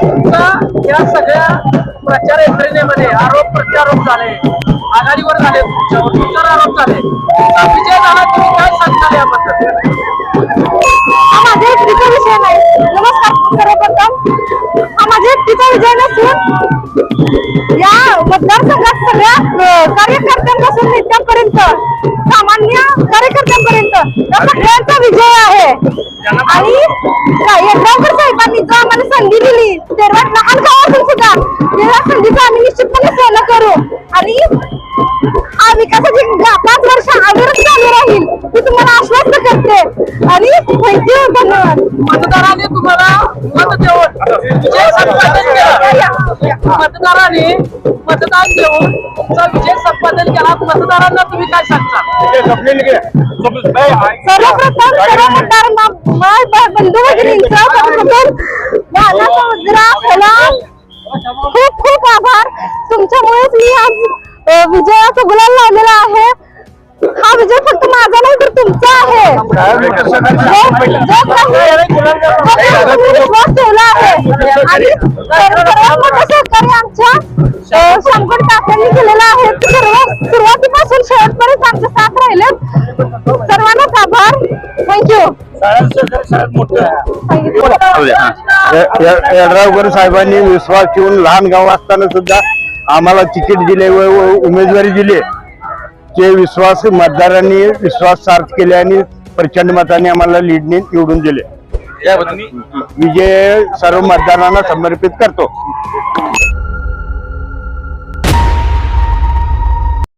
तुमचा या सगळ्या प्रचार यंत्रणेमध्ये आरोप प्रत्यारोप झाले, आघाडीवर झाले, तुमच्यावर आरोप झाले, तुमचा विजय झाला, तुम्ही काय सांगता याबद्दल? हा माझ्या एकटीचा विषय नाही. नमस्कार सर्वप्रथम, हा माझ्या एकटीचा विजय नसून या मतदारसंघात सगळ्या कार्यकर्त्यांपासून नेत्यांपर्यंत, सामान्य कार्यकर्त्यांपर्यंत या सगळ्यांचा विजय आहे. आणि यड्रावकर साहेबांनी जो आम्हाला संधी दिली, तेव्हा लहान गावातून सुद्धा त्या संधीचा आम्ही निश्चितपणे सोनं करू. आणि हा विकासाची 5 वर्ष अविरत चालू राहील मी तुम्हाला आश्वस्त करते. आणि थँक्यू, धन्यवाद. मतदारांनी तुम्हाला मत देऊन विजय संपादन केला, मतदारांनी मतदान देऊन तुमचा विजय संपादन केला. मतदारांना तुम्ही काय सांगता? सर्वप्रथम सर्व मतदारांना बंधू भगिनींचा खूप खूप आभार. तुमच्यामुळेच मी आज विजयाचा गुलाल लावलेला आहे. हा विजय फक्त माझा नाही तर तुमचा आहे. विश्वास ठेवला आहे आणि सर्वात मोठं सहकार्य आमच्या शंकर काकांनी केलेलं आहे. सुरुवातीपासून शेवटपर्यंत आमच्या साथ राहिले. सर्वांनाच आभार. थँक्यू. यड्रावकर साहेबांनी विश्वास ठेवून लहान गाव असताना सुद्धा आम्हाला तिकीट दिले व उमेदवारी दिली. ते विश्वास मतदारांनी विश्वास सार्थ केले आणि प्रचंड मताने आम्हाला लीडने निवडून दिले. विजय सर्व मतदारांना समर्पित करतो.